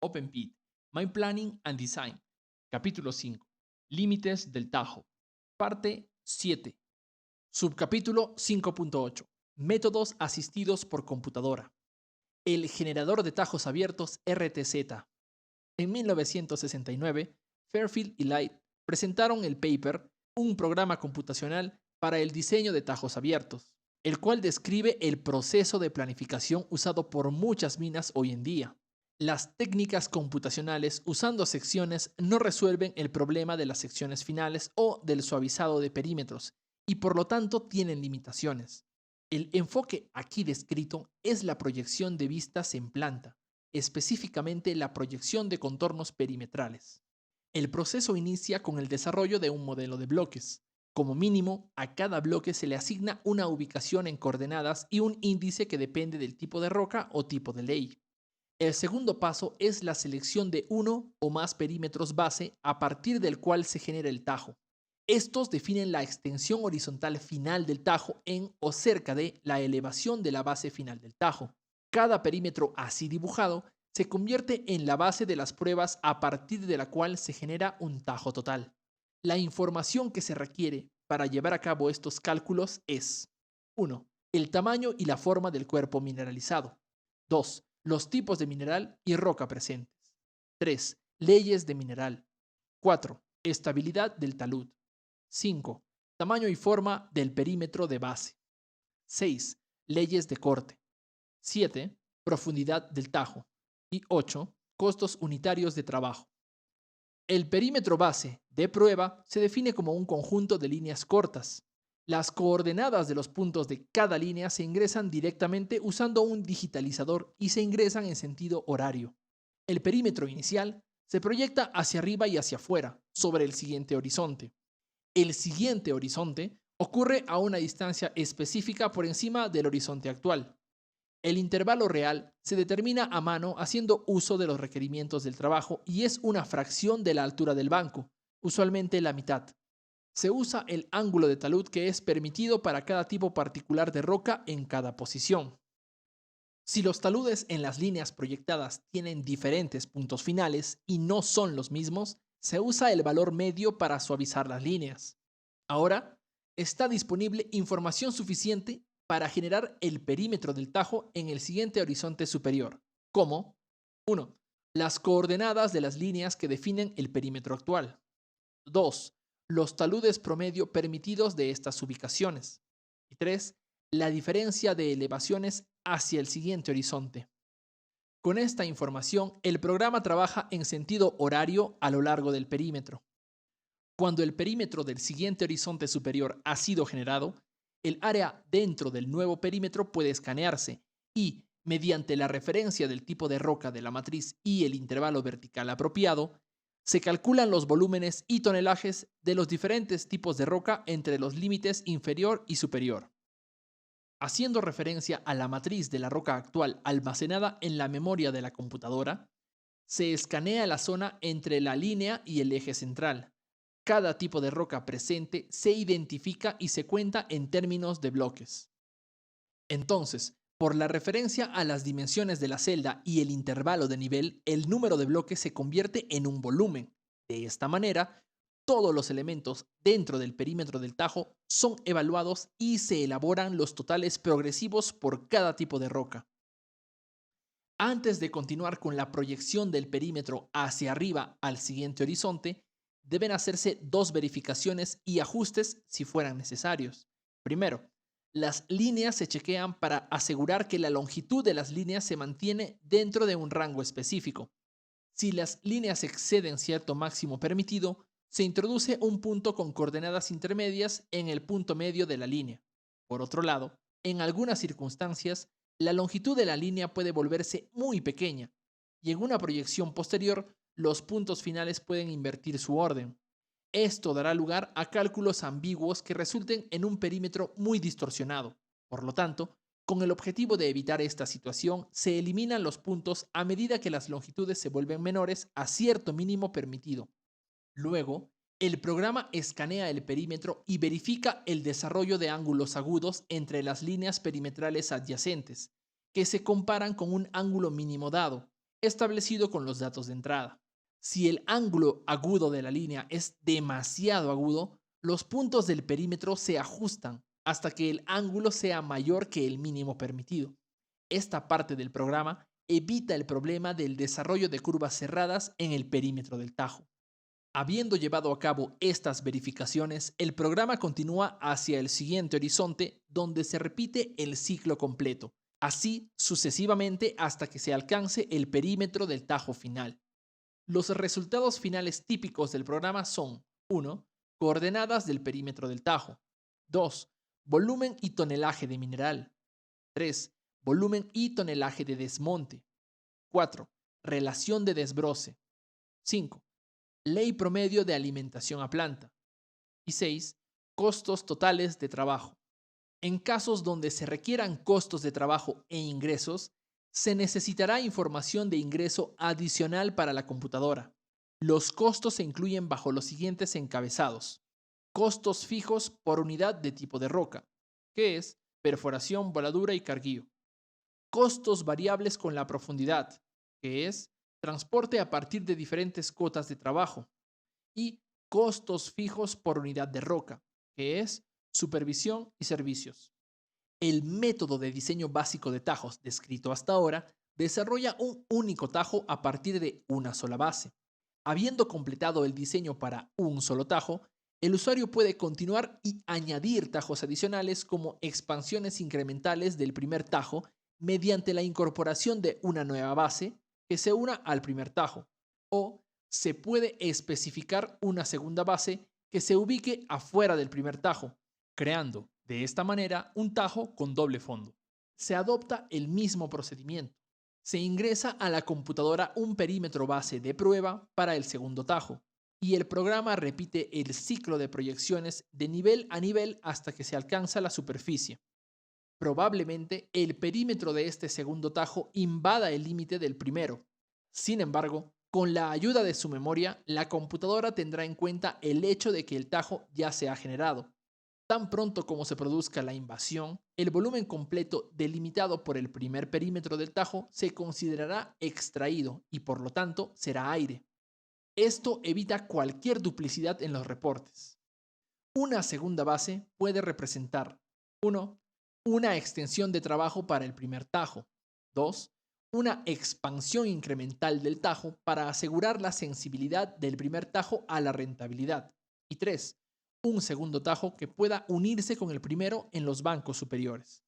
Open Pit, Mine Planning and Design. Capítulo 5. Límites del Tajo. Parte 7. Subcapítulo 5.8. Métodos asistidos por computadora. El generador de tajos abiertos RTZ. En 1969, Fairfield y Light presentaron el paper Un programa computacional para el diseño de tajos abiertos, el cual describe el proceso de planificación usado por muchas minas hoy en día. Las técnicas computacionales usando secciones no resuelven el problema de las secciones finales o del suavizado de perímetros y por lo tanto tienen limitaciones. El enfoque aquí descrito es la proyección de vistas en planta, específicamente la proyección de contornos perimetrales. El proceso inicia con el desarrollo de un modelo de bloques. Como mínimo, a cada bloque se le asigna una ubicación en coordenadas y un índice que depende del tipo de roca o tipo de ley. El segundo paso es la selección de uno o más perímetros base a partir del cual se genera el tajo. Estos definen la extensión horizontal final del tajo en o cerca de la elevación de la base final del tajo. Cada perímetro así dibujado se convierte en la base de las pruebas a partir de la cual se genera un tajo total. La información que se requiere para llevar a cabo estos cálculos es 1. El tamaño y la forma del cuerpo mineralizado. 2. Los tipos de mineral y roca presentes. 3. Leyes de mineral. 4. Estabilidad del talud. 5. Tamaño y forma del perímetro de base. 6. Leyes de corte. 7. Profundidad del tajo. Y 8. Costos unitarios de trabajo. El perímetro base de prueba se define como un conjunto de líneas cortas. Las coordenadas de los puntos de cada línea se ingresan directamente usando un digitalizador y se ingresan en sentido horario. El perímetro inicial se proyecta hacia arriba y hacia afuera, sobre el siguiente horizonte. El siguiente horizonte ocurre a una distancia específica por encima del horizonte actual. El intervalo real se determina a mano haciendo uso de los requerimientos del trabajo y es una fracción de la altura del banco, usualmente la mitad. Se usa el ángulo de talud que es permitido para cada tipo particular de roca en cada posición. Si los taludes en las líneas proyectadas tienen diferentes puntos finales y no son los mismos, se usa el valor medio para suavizar las líneas. Ahora, está disponible información suficiente para generar el perímetro del tajo en el siguiente horizonte superior, como 1. Las coordenadas de las líneas que definen el perímetro actual. 2. Los taludes promedio permitidos de estas ubicaciones. Y 3. La diferencia de elevaciones hacia el siguiente horizonte. Con esta información, el programa trabaja en sentido horario a lo largo del perímetro. Cuando el perímetro del siguiente horizonte superior ha sido generado, el área dentro del nuevo perímetro puede escanearse y, mediante la referencia del tipo de roca de la matriz y el intervalo vertical apropiado, se calculan los volúmenes y tonelajes de los diferentes tipos de roca entre los límites inferior y superior. Haciendo referencia a la matriz de la roca actual almacenada en la memoria de la computadora, se escanea la zona entre la línea y el eje central. Cada tipo de roca presente se identifica y se cuenta en términos de bloques. Entonces, por la referencia a las dimensiones de la celda y el intervalo de nivel, el número de bloques se convierte en un volumen. De esta manera, todos los elementos dentro del perímetro del tajo son evaluados y se elaboran los totales progresivos por cada tipo de roca. Antes de continuar con la proyección del perímetro hacia arriba al siguiente horizonte, deben hacerse dos verificaciones y ajustes si fueran necesarios. Primero, las líneas se chequean para asegurar que la longitud de las líneas se mantiene dentro de un rango específico. Si las líneas exceden cierto máximo permitido, se introduce un punto con coordenadas intermedias en el punto medio de la línea. Por otro lado, en algunas circunstancias, la longitud de la línea puede volverse muy pequeña y en una proyección posterior, los puntos finales pueden invertir su orden. Esto dará lugar a cálculos ambiguos que resulten en un perímetro muy distorsionado. Por lo tanto, con el objetivo de evitar esta situación, se eliminan los puntos a medida que las longitudes se vuelven menores a cierto mínimo permitido. Luego, el programa escanea el perímetro y verifica el desarrollo de ángulos agudos entre las líneas perimetrales adyacentes, que se comparan con un ángulo mínimo dado. establecido con los datos de entrada. Si el ángulo agudo de la línea es demasiado agudo, los puntos del perímetro se ajustan hasta que el ángulo sea mayor que el mínimo permitido. Esta parte del programa evita el problema del desarrollo de curvas cerradas en el perímetro del tajo. Habiendo llevado a cabo estas verificaciones, el programa continúa hacia el siguiente horizonte donde se repite el ciclo completo, así sucesivamente hasta que se alcance el perímetro del tajo final. Los resultados finales típicos del programa son: 1. Coordenadas del perímetro del tajo. 2. Volumen y tonelaje de mineral. 3. Volumen y tonelaje de desmonte. 4. Relación de desbroce. 5. Ley promedio de alimentación a planta. Y 6. Costos totales de trabajo. En casos donde se requieran costos de trabajo e ingresos, se necesitará información de ingreso adicional para la computadora. Los costos se incluyen bajo los siguientes encabezados: costos fijos por unidad de tipo de roca, que es perforación, voladura y carguío; costos variables con la profundidad, que es transporte a partir de diferentes cotas de trabajo; y costos fijos por unidad de roca, que es supervisión y servicios. El método de diseño básico de tajos descrito hasta ahora desarrolla un único tajo a partir de una sola base. Habiendo completado el diseño para un solo tajo, el usuario puede continuar y añadir tajos adicionales como expansiones incrementales del primer tajo mediante la incorporación de una nueva base que se una al primer tajo, o se puede especificar una segunda base que se ubique afuera del primer tajo, creando de esta manera un tajo con doble fondo. Se adopta el mismo procedimiento. Se ingresa a la computadora un perímetro base de prueba para el segundo tajo y el programa repite el ciclo de proyecciones de nivel a nivel hasta que se alcanza la superficie. Probablemente el perímetro de este segundo tajo invada el límite del primero. Sin embargo, con la ayuda de su memoria, la computadora tendrá en cuenta el hecho de que el tajo ya se ha generado. Tan pronto como se produzca la invasión, el volumen completo delimitado por el primer perímetro del tajo se considerará extraído y por lo tanto será aire. Esto evita cualquier duplicidad en los reportes. Una segunda base puede representar: 1. Una extensión de trabajo para el primer tajo. 2. Una expansión incremental del tajo para asegurar la sensibilidad del primer tajo a la rentabilidad. Y 3. Un segundo tajo que pueda unirse con el primero en los bancos superiores.